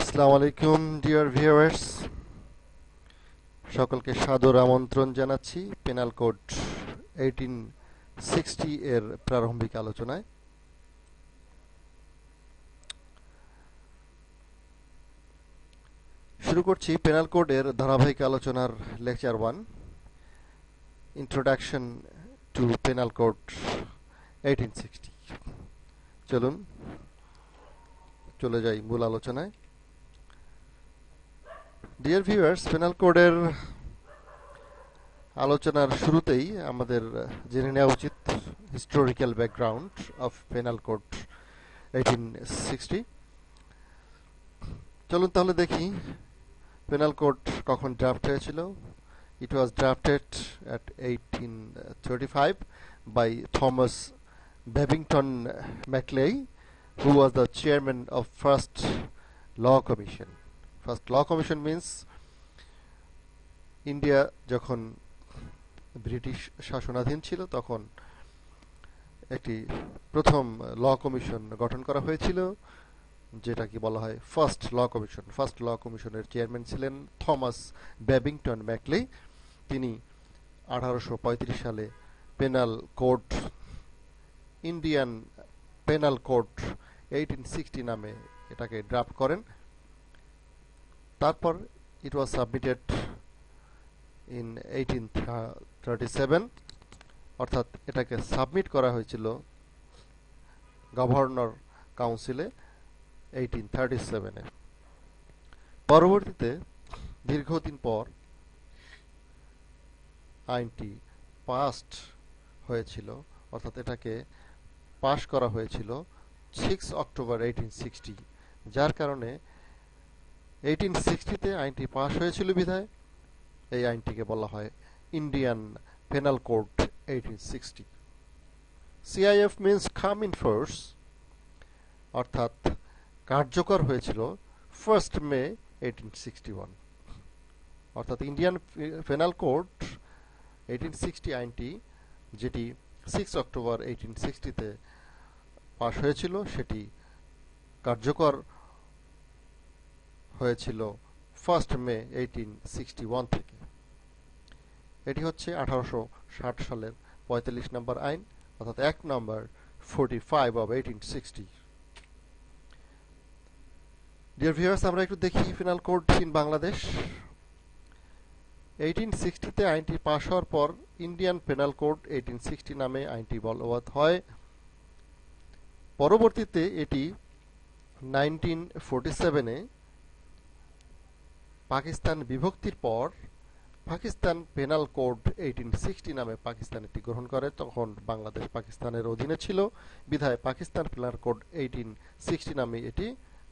আসসালামু আলাইকুম dear viewers, সকলকে সাদর আমন্ত্রণ জানাচ্ছি পেনাল কোড 1860 এর প্রারম্ভিক আলোচনায়। শুরু করছি পেনাল কোডের ধারাবাহিক আলোচনার lecture 1, introduction to penal Code 1860। চলুন চলে যাই মূল আলোচনায়। ডিয়ার ভিউয়ার্স, পেনাল কোডের আলোচনার শুরুতেই আমাদের জেনে নেওয়া উচিত historical background of penal Code 1860। চলুন তাহলে দেখি পেনাল কোড কখন ড্রাফট হয়েছিল। It was drafted at 1835 by Thomas Babington Macaulay, who was the chairman of First Law Commission. First Law Commission means India যখন ব্রিটিশ শাসনাধীন ছিল তখন একটি প্রথম ল কমিশন গঠন করা হয়েছিল, যেটা কি বলা হয় first law commission. First law কমিশনের চেয়ারম্যান ছিলেন থমাস ব্যাবিংটন ম্যাকলে। তিনি 1835 সালে penal code, Indian Penal Code 1860 নামে এটাকে ড্রাফট করেন। তারপর ইট ওয়াজ সাবমিটেড ইন 1837, অর্থাৎ এটাকে সাবমিট করা হয়েছিল গভর্নর কাউন্সিলে 1837-এ। পরবর্তীতে দীর্ঘদিন পর আইনটি পাস্ট হয়েছিল, অর্থাৎ এটাকে পাশ করা হয়েছিল 6 অক্টোবর 1860। যার কারণে 1860-তে আইনটি পাশ হয়েছিল বিধায় এই আইনটিকে বলা হয় Indian Penal Code 1860। CIF means come in force, অর্থাৎ কার্যকর হয়েছিল 1 মে 1861। অর্থাৎ ইন্ডিয়ান পেনাল কোড 1860 আইনটি, যেটি 6 অক্টোবর 1860-তে পাশ হয়েছিল, সেটি কার্যকর হয়েছিল 1 মে 1861 থেকে। এটি হচ্ছে 1860 সালের 45 নম্বর আইন, অর্থাৎ act number 45 of 1860। Dear viewers, আমরা একটু দেখি পেনাল কোড ইন বাংলাদেশ। 1860-তে আইনটি পাশ হওয়ার পর ইন্ডিয়ান পেনাল কোড 1860 নামে আইনটি বলবৎ হয়। পরবর্তীতে এটি 1947-এ পাকিস্তান বিভক্তির পর পাকিস্তান পেনাল কোড 1860 নামে পাকিস্তান এটি গ্রহণ করে। তখন বাংলাদেশ পাকিস্তানের অধীনে ছিল বিধায় পাকিস্তান পেনাল কোড 1860 নামে এটি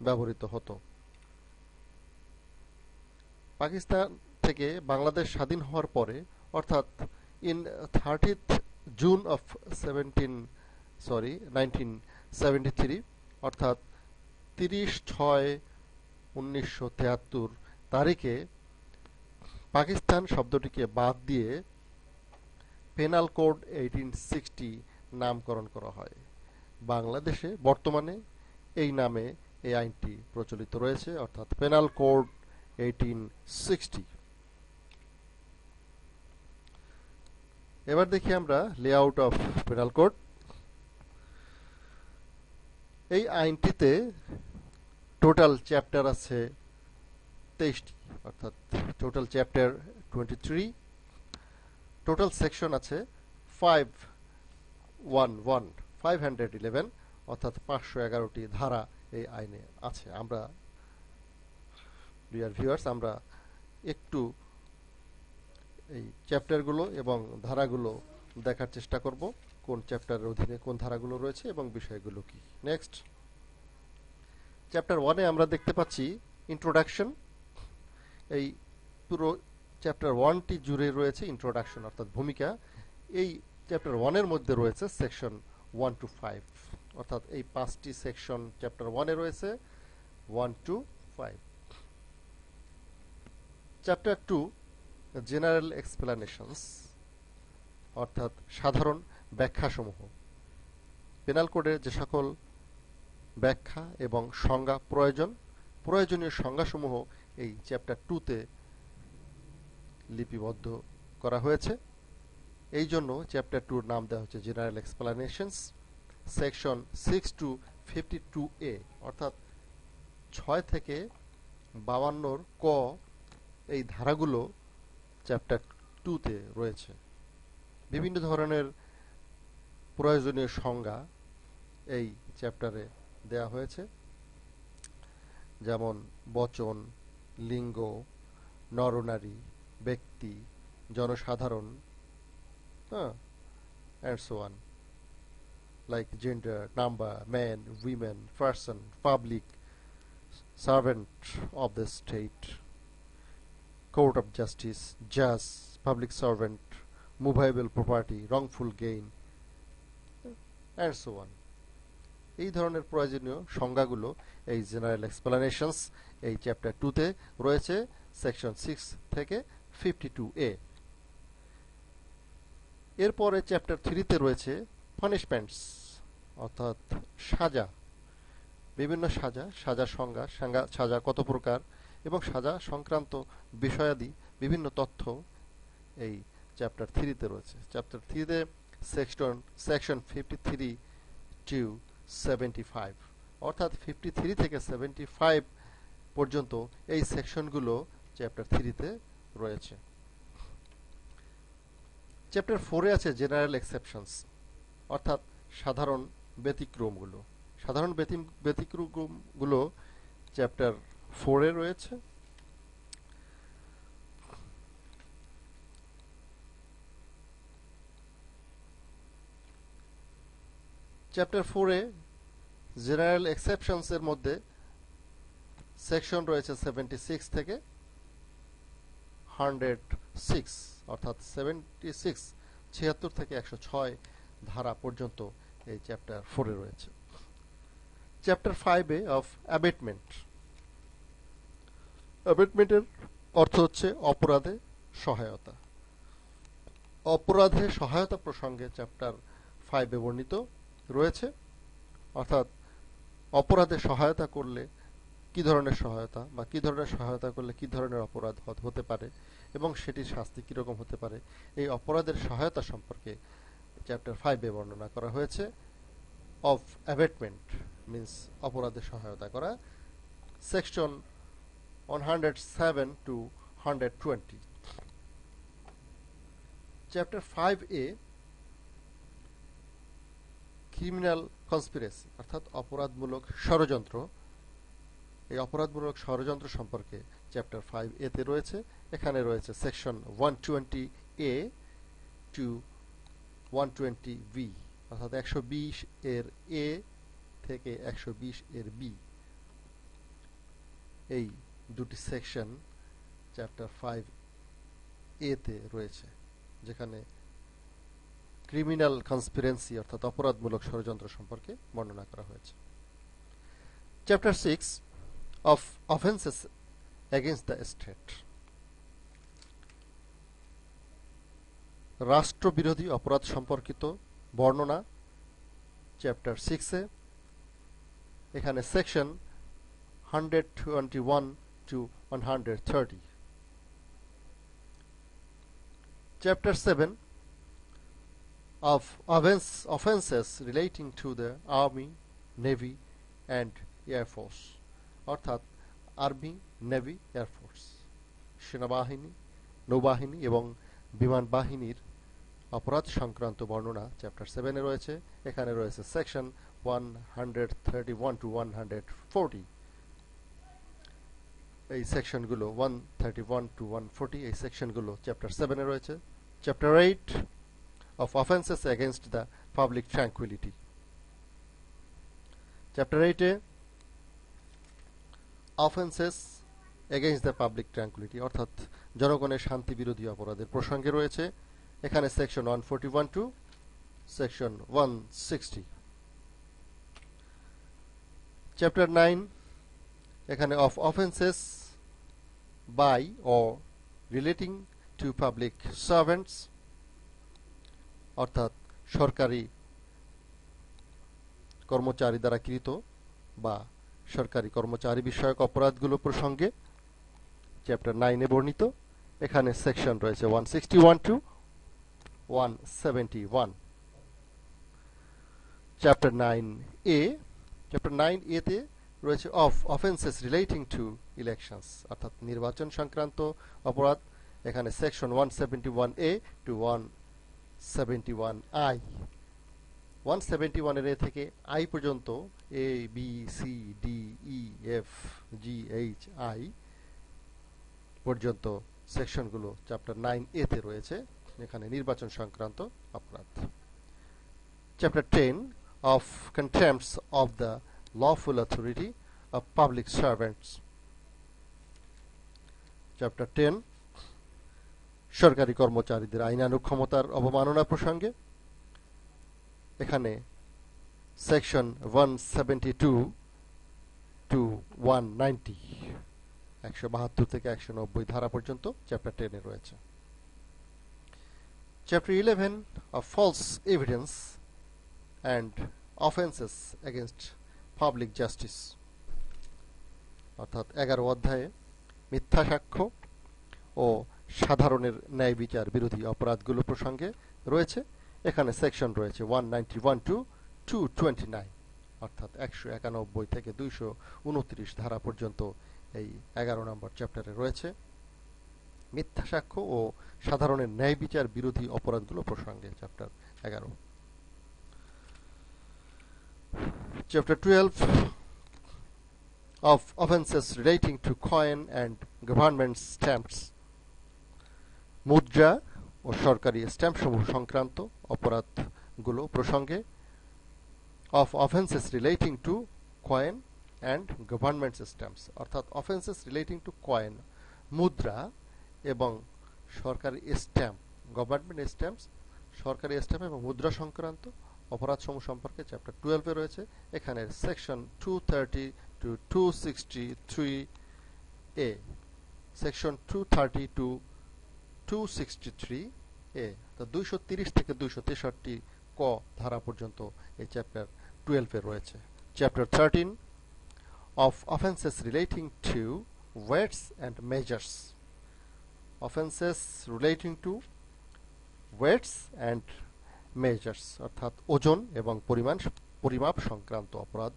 ব্যবহৃত হতো। পাকিস্তান থেকে বাংলাদেশ স্বাধীন হওয়ার পরে, অর্থাৎ ইন 30th জুন অফ 1973, অর্থাৎ 30/6/1973 তারিখে পাকিস্তান শব্দটিকে বাদ দিয়ে পেনাল কোড 1860 নামকরণ করা হয়। বাংলাদেশে বর্তমানে এই নামে এই আইনটি প্রচলিত রয়েছে, অর্থাৎ পেনাল কোড 1860। এবার দেখি আমরা লেআউট অফ পেনাল কোড। এই আইনটিতে টোটাল চ্যাপ্টার আছে 23টি, অর্থাৎ টোটাল চ্যাপ্টার 23। টোটাল সেকশন আছে 511, অর্থাৎ 511টি ধারা এই আইনে আছে। আমরা ডিয়ার ভিউয়ার্স, আমরা একটু এই চ্যাপ্টারগুলো এবং ধারাগুলো দেখার চেষ্টা করব, কোন চ্যাপ্টারের অধীনে কোন ধারাগুলো রয়েছে এবং বিষয়গুলো কি। নেক্সট, চ্যাপ্টার 1-এ আমরা দেখতে পাচ্ছি ইন্ট্রোডাকশন। এই পুরো চ্যাপ্টার 1টি জুড়ে রয়েছে ইন্ট্রোডাকশন, অর্থাৎ ভূমিকা। এই চ্যাপ্টার 1-এর মধ্যে রয়েছে সেকশন 1 to 5, অর্থাৎ এই 5টি সেকশন চ্যাপ্টার 1-এ রয়েছে 1 to 5। চ্যাপ্টার 2 জেনারেল এক্সপ্লানেশনস, অর্থাৎ সাধারণ ব্যাখ্যাসমূহ। পেনাল কোডের যে সকল ব্যাখ্যা এবং সংজ্ঞা প্রয়োজন প্রয়োজনীয় সংজ্ঞাসমূহ এই চ্যাপ্টার 2-তে লিপিবদ্ধ করা হয়েছে। এই জন্য চ্যাপ্টার 2-র নাম দেওয়া হচ্ছে general explanations, section 6 to 52A, অর্থাৎ 6 থেকে 52 ক এই ধারাগুলো চ্যাপ্টার 2-তে রয়েছে। বিভিন্ন ধরনের প্রয়োজনীয় সংজ্ঞা এই চ্যাপ্টারে দেয়া হয়েছে, যেমন বচন, লিঙ্গ, নরনারী, ব্যক্তি, জনসাধারণ, and so on, like gender, number, man, women, person, public, servant of the state, court of justice, judge, public servant, movable property, wrongful gain, and so on. এই ধরনের প্রয়োজনীয় সংজ্ঞাগুলো এই জেনারেল এক্সপ্লানেশনস এই চ্যাপ্টার 2-তে রয়েছে, সেকশন 6 থেকে 52A। এরপরে chapter 3-তে রয়েছে punishments, অর্থাৎ সাজা। বিভিন্ন সাজার সংজ্ঞা, সাজা কত প্রকার এবং সাজা সংক্রান্ত বিষয়াদি বিভিন্ন তথ্য এই চ্যাপ্টার 3-তে রয়েছে। চ্যাপ্টার 3-তে সেকশন 53 to 75, অর্থাৎ 53 থেকে 75 পর্যন্ত এই সেকশনগুলো চ্যাপ্টার 3-তে রয়েছে। চ্যাপ্টার 4-এ আছে জেনারেল এক্সেপশনস, অর্থাৎ সাধারণ ব্যতিক্রমগুলো। সাধারণ ব্যতিক্রমগুলো চ্যাপ্টার 4-এ রয়েছে। চ্যাপ্টার 4-এ জেনারেল এক্সেপশনস এর মধ্যে সেকশন রয়েছে 76 থেকে 106, অর্থাৎ 76 থেকে 106 ধারা পর্যন্ত এই চ্যাপ্টার 4-এ রয়েছে। চ্যাপ্টার 5-এ অফ অ্যাবেটমেন্ট। অ্যাবেটমেন্টের অর্থ হচ্ছে অপরাধে সহায়তা। অপরাধে সহায়তা প্রসঙ্গে চ্যাপ্টার 5-এ বর্ণিত রয়েছে, অর্থাৎ অপরাধে সহায়তা করলে কি ধরনের সহায়তা, বা কি ধরনের সহায়তা করলে কি ধরনের অপরাধ হতে পারে এবং সেটির শাস্তি কিরকম হতে পারে, এই অপরাধের সহায়তা সম্পর্কে চ্যাপ্টার 5-এ বর্ণনা করা হয়েছে। অফ অ্যাবেটমেন্ট মিন্স অপরাধে সহায়তা করা, সেকশন 107 to 120। চ্যাপ্টার 5-এ ক্রিমিনাল কনস্পিরেসি, অর্থাৎ অপরাধমূলক ষড়যন্ত্র। এই অপরাধমূলক ষড়যন্ত্র সম্পর্কে চ্যাপ্টার 5A-তে রয়েছে। এখানে রয়েছে সেকশন 120A to 120V, অর্থাৎ 120 এর A থেকে 120 এর B। এই দুটি সেকশন চ্যাপ্টার 5A-তে রয়েছে, যেখানে ক্রিমিনাল কনস্পিরেন্সি অর্থাৎ অপরাধমূলক ষড়যন্ত্র সম্পর্কে বর্ণনা করা হয়েছে। Chapter 6 of offences against the state. রাষ্ট্রবিরোধী অপরাধ সম্পর্কিত বর্ণনা চ্যাপ্টার 6-এ। এখানে section 121 to 130। Chapter 7 of offenses relating to the Army, Navy and Air Force, অর্থাৎ আর্মি, নেভি, এয়ারফোর্স, সেনাবাহিনী, নৌবাহিনী এবং বিমান বাহিনীর অপরাধ সংক্রান্ত বর্ণনা চ্যাপ্টার 7-এ রয়েছে। এখানে রয়েছে সেকশন 131 to 140। এই সেকশনগুলো 131 to 140 এই সেকশনগুলো চ্যাপ্টার 7-এ রয়েছে। Chapter 8 of offenses against the public tranquility. Chapter 8-এ offenses against the public tranquility, অর্থাৎ জনগণের শান্তি বিরোধী অপরাধের প্রসঙ্গে রয়েছে। এখানে সেকশন 141 to সেকশন 160। চ্যাপ্টার 9 এখানে of offenses by or relating to public servants, অর্থাৎ সরকারি কর্মচারী দ্বারা কৃত বা সরকারি কর্মচারী বিষয়ক অপরাধগুলো প্রসঙ্গে চ্যাপ্টার 9 এ বর্ণিত। এখানে সেকশন রয়েছে 161 two 171। Chapter 9A, chapter 9A তে রয়েছে of offences relating to elections, অর্থাৎ নির্বাচন সংক্রান্ত অপরাধ। এখানে সেকশন 171A টু 171I। 171 এর এ থেকে আই পর্যন্ত A B C D E F G H I পর্যন্ত সেকশনগুলো চ্যাপ্টার 9A তে রয়েছে। এখানে নির্বাচন সংক্রান্ত অপরাধ। Chapter 10 of contempts of the lawful authority of public servants. Chapter 10 সরকারি কর্মচারীদের আইনানুগ ক্ষমতার অবমাননা প্রসঙ্গে। এখানে সেকশন 172 টু 190, 172 থেকে 190 ধারা পর্যন্ত চ্যাপ্টার 10 এ রয়েছে। Chapter 11 of false evidence and offenses against public justice, অর্থাৎ 11 অধ্যায়ে মিথ্যা সাক্ষ্য ও সাধারণের ন্যায় বিচার বিরোধী অপরাধগুলো প্রসঙ্গে রয়েছে। এখানে সেকশন রয়েছে 191 টু 229, অর্থাৎ 191 থেকে 229 ধারা পর্যন্ত এই 11 নম্বর চ্যাপ্টারে রয়েছে মিথ্যা সাক্ষ্য ও সাধারণের ন্যায় বিচার বিরোধী অপরাধগুলো প্রসঙ্গে chapter 11। Chapter 12 of offenses relating to coin and government stamps, মুদ্রা ও সরকারি স্ট্যাম্পসমূহ সংক্রান্ত অপরাধগুলো প্রসঙ্গে। of offenses relating to coin and government stamps, অর্থাৎ offenses relating to coin, মুদ্রা এবং সরকারি স্ট্যাম্প, গভর্নমেন্ট স্ট্যাম্পস, সরকারি স্ট্যাম্প এবং মুদ্রা সংক্রান্ত অপরাধসমূহ সম্পর্কে চ্যাপ্টার 12 এ রয়েছে। এখানে section 230 two 263A, section 230 two 263A, তো 230 থেকে 263 ক ধারা পর্যন্ত এই চ্যাপ্টার 12 এ রয়েছে। Chapter 13 of offenses relating to weights and measures, offenses relating to weights and measures, অর্থাৎ ওজন এবং পরিমাপ সংক্রান্ত অপরাধ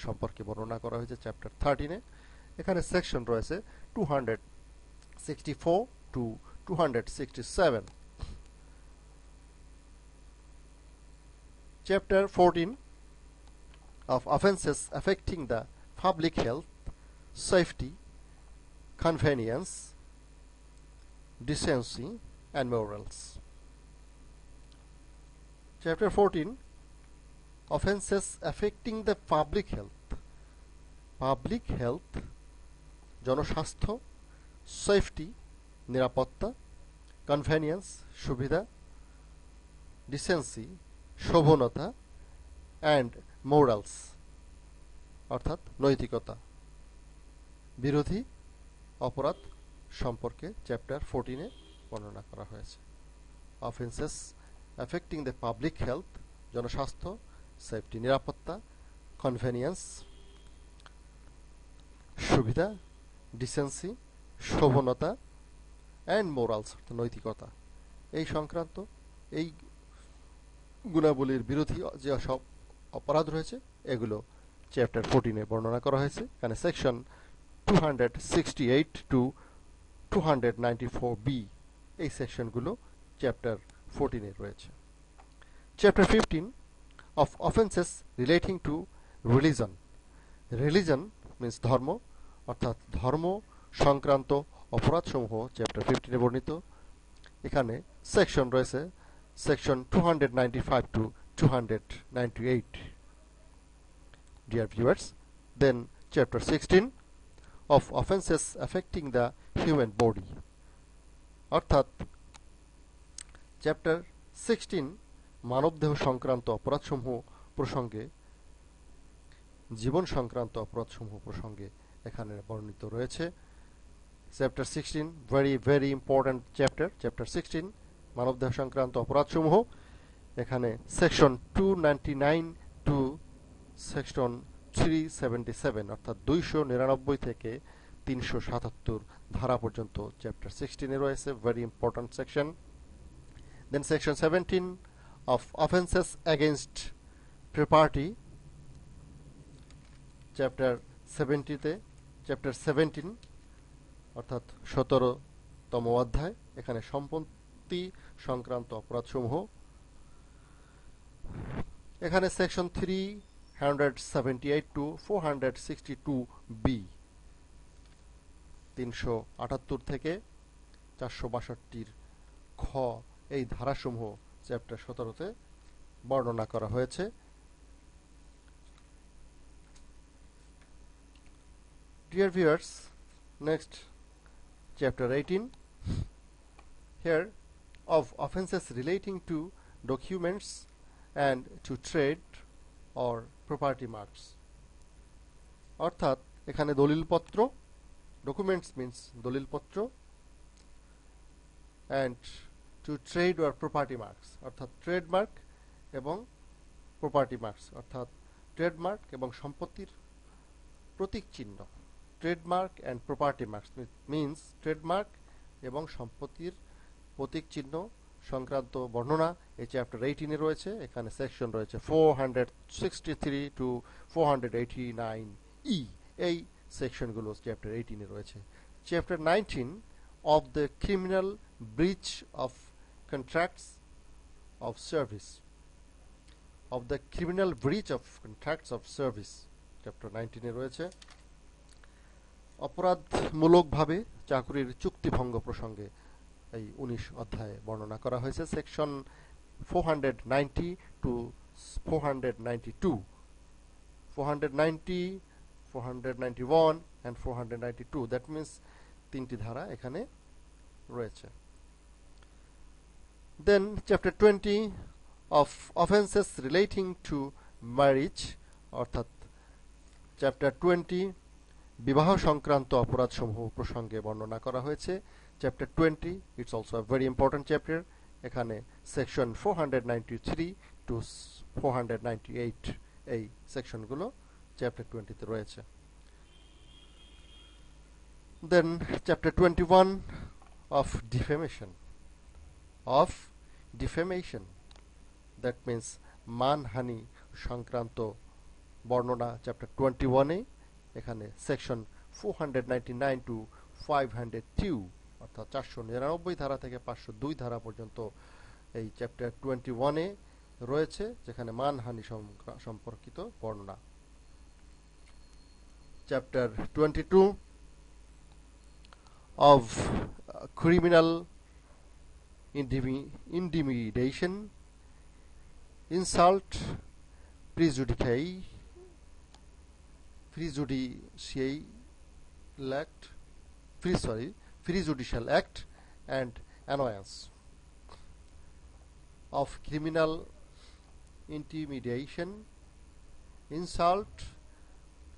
সম্পর্কে বর্ণনা করা হয়েছে চ্যাপ্টার 13 এ। এখানে সেকশন রয়েছে 264 two 267। Chapter 14 of offenses affecting the public health, safety, convenience, decency and morals. Chapter 14 offenses affecting the public health, public health, জনস্বাস্থ্য, safety, নিরাপত্তা, convenience, সুবিধা, decency, শোভনতা, and morals, অর্থাৎ নৈতিকতা বিরোধী অপরাধ সম্পর্কে চ্যাপ্টার 14 এ বর্ণনা করা হয়েছে। Offences affecting the public health, জনস্বাস্থ্য, সেফটি নিরাপত্তা, কনভেনিয়েন্স সুবিধা, ডিসেন্সি শোভনতা, অ্যান্ড মোরালস নৈতিকতা, এই সংক্রান্ত এই গুণাবলীর বিরোধী যে সব অপরাধ রয়েছে এগুলো চ্যাপ্টার 14 এ বর্ণনা করা হয়েছে। এখানে সেকশন 268 টু 294B এই সেকশনগুলো চ্যাপ্টার 14 এ রয়েছে। Chapter 15 of offenses relating to religion, religion means ধর্ম, অর্থাৎ ধর্ম সংক্রান্ত অপরাধসমূহ চ্যাপ্টার 15 এ বর্ণিত। এখানে সেকশন রয়েছে section 295 two 298। Dear viewers, then chapter 16 of offenses affecting the human body, অর্থাৎ চ্যাপ্টার 16 মানবদেহ সংক্রান্ত অপরাধসমূহ প্রসঙ্গে, জীবন সংক্রান্ত অপরাধসমূহ প্রসঙ্গে এখানে বর্ণিত রয়েছে। Chapter 16 very important chapter, chapter 16 মানবদেহ সংক্রান্ত অপরাধসমূহ। এখানে সেকশন 299 টু সেকশন 377 অর্থাৎ 299 থেকে 377 ধারা পর্যন্ত চ্যাপ্টার 16 রয়েছে, very important section. Then section 17 of offences against property, chapter 17 অর্থাৎ 17তম অধ্যায়। এখানে সম্পত্তি সংক্রান্ত অপরাধসমূহ। এখানে সেকশন 378 টু 462 378 থেকে 462 খ এই ধারাসমূহ চ্যাপ্টার 17তে বর্ণনা করা হয়েছে। Dear viewers, next chapter 18 here of offenses relating to documents and to trade or property marks, অর্থাৎ এখানে দলিলপত্র, documents means দলিলপত্র, and to trade or property marks অর্থাৎ ট্রেডমার্ক এবং প্রপার্টি মার্কস অর্থাৎ ট্রেডমার্ক এবং সম্পত্তির প্রতীক চিহ্ন। Trademark and property marks means trademark এবং সম্পত্তির প্রতীক চিহ্ন সংক্রান্ত বর্ণনা এই চ্যাপ্টার 18 রয়েছে। এখানে সেকশন রয়েছে 463 টু 489 ই, এই সেকশনগুলো চ্যাপ্টার 18 রয়েছে। Chapter 19 of the criminal breach of contracts of service, of the criminal breach of contracts of service chapter 19 রয়েছে। অপরাধমূলকভাবে চাকরির চুক্তিভঙ্গ প্রসঙ্গে এই 19 অধ্যায়ে বর্ণনা করা হয়েছে। Section 490 to 492, 490, 491 and 492, that means তিনটি ধারা এখানে রয়েছে। Then chapter 20 of offenses relating to marriage, অর্থাৎ চ্যাপ্টার 20 বিবাহ সংক্রান্ত অপরাধসমূহ প্রসঙ্গে বর্ণনা করা হয়েছে। Chapter 20 it's also a very important chapter. এখানে সেকশন 493 টু 498 এই সেকশনগুলো চ্যাপ্টার 20 তে রয়েছে। Then chapter 21 of defamation, that means মানহানি সংক্রান্ত বর্ণনা চ্যাপ্টার 21-এ। এখানে সেকশন 499 টু 502 অর্থাৎ 499 ধারা থেকে 502 ধারা পর্যন্ত এই চ্যাপ্টার 21-এ রয়েছে, যেখানে মানহানি সম্পর্কিত বর্ণনা। Chapter 22 of criminal intimidation, insult, prejudicial act and annoyance. Of criminal intimidation, insult,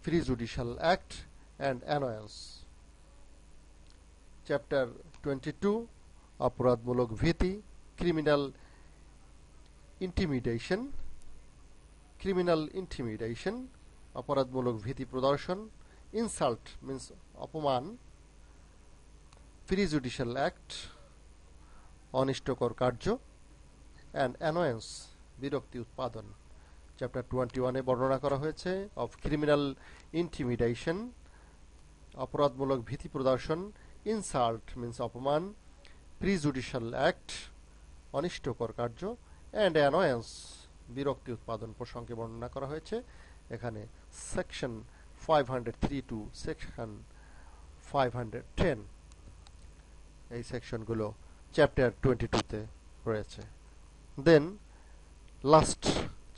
prejudicial act and annoyance. Chapter 22 অপরাধমূলক ভীতি, ক্রিমিনাল ইন্টিমিডেশন অপরাধমূলক ভীতি প্রদর্শন, ইনসাল্ট মিন্স অপমান, প্রিজুডিশিয়াল অ্যাক্ট অনিষ্টকর কার্য, অ্যান্ড অ্যানোয়েন্স বিরক্তি উৎপাদন। চ্যাপ্টার 21-এ বর্ণনা করা হয়েছে অফ ক্রিমিনাল ইন্টিমিডেশন অপরাধমূলক ভীতি প্রদর্শন, ইনসাল্ট মিন্স অপমান, প্রিজুডিশিয়াল অ্যাক্ট অনিষ্টকর কার্য, অ্যান্ড অ্যানোয়েন্স বিরক্তি উৎপাদন প্রসঙ্গে বর্ণনা করা হয়েছে। এখানে সেকশন 503 টু সেকশন 510 এই সেকশনগুলো চ্যাপ্টার 22-তে রয়েছে। দেন লাস্ট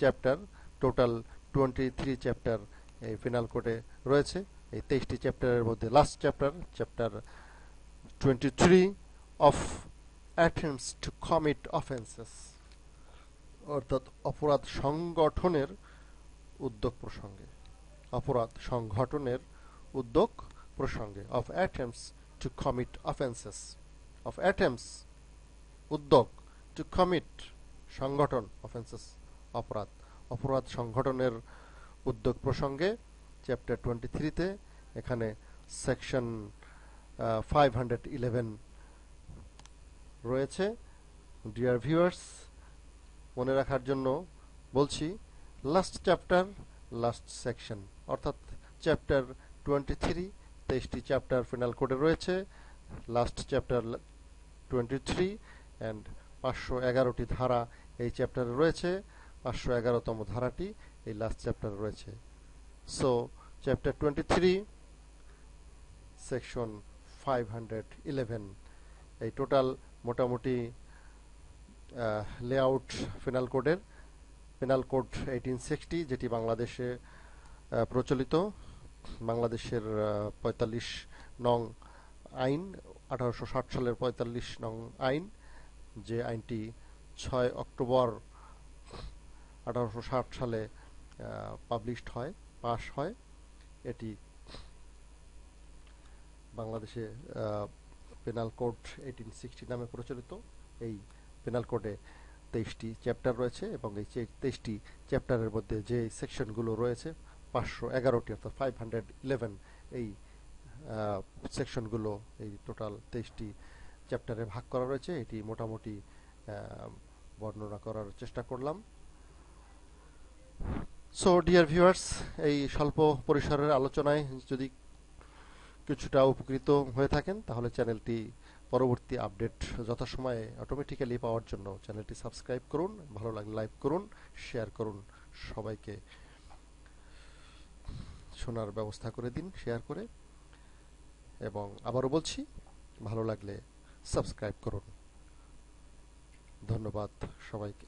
চ্যাপ্টার, টোটাল 23 চ্যাপ্টার এই পেনাল কোডে রয়েছে। এই 23টি চ্যাপ্টারের মধ্যে last chapter 23 of attempts to commit offenses, অর্থাৎ অপরাধ সংগঠনের উদ্যোগ প্রসঙ্গে of attempts to commit offenses, of attempts উদ্যোগ, to commit সংগঠন, offenses অপরাধ সংগঠনের উদ্যোগ প্রসঙ্গে চ্যাপ্টার 23-তে এখানে সেকশন 511 রয়েছে। ডিয়ার ভিউয়ার্স, মনে রাখার জন্য বলছি, লাস্ট চ্যাপ্টার লাস্ট সেকশন, অর্থাৎ চ্যাপ্টার 23 23টি চ্যাপ্টার পেনাল কোডে রয়েছে, লাস্ট চ্যাপ্টার 23 অ্যান্ড 511টি ধারা এই চ্যাপ্টারে রয়েছে, 511তম ধারাটি এই লাস্ট চ্যাপ্টারে রয়েছে। সো চ্যাপ্টার 23 সেকশন 511, এই টোটাল মোটামুটি লেআউট পেনাল কোডের, পেনাল কোড 1860 যেটি বাংলাদেশে প্রচলিত, বাংলাদেশের 45 নং আইন, 1860 সালের 45 নং আইন, যে আইনটি 6 অক্টোবর 1860 সালে পাবলিশড হয়, পাস হয়। এটি বাংলাদেশে পেনাল কোড 1860 নামে প্রচলিত। এই পেনাল কোডে 23টি চ্যাপ্টার রয়েছে এবং এই 23টি চ্যাপ্টারের মধ্যে যে সেকশনগুলো রয়েছে 511টি, অর্থাৎ 511, এই সেকশনগুলো এই টোটাল 23টি চ্যাপ্টারে ভাগ করা রয়েছে। এটি মোটামুটি বর্ণনা করার চেষ্টা করলাম। সো ডিয়ার ভিউয়ার্স, এই স্বল্প পরিসরের আলোচনায় যদি কিছুটা উপকৃত হয়ে থাকেন তাহলে চ্যানেলটি পরবর্তী আপডেট যথাসময়ে অটোমেটিক্যালি পাওয়ার জন্য চ্যানেলটি সাবস্ক্রাইব করুন, ভালো লাগলে লাইক করুন, শেয়ার করুন, সবাইকে শোনার ব্যবস্থা করে দিন শেয়ার করে। এবং আবারও বলছি, ভালো লাগলে সাবস্ক্রাইব করুন। ধন্যবাদ সবাইকে।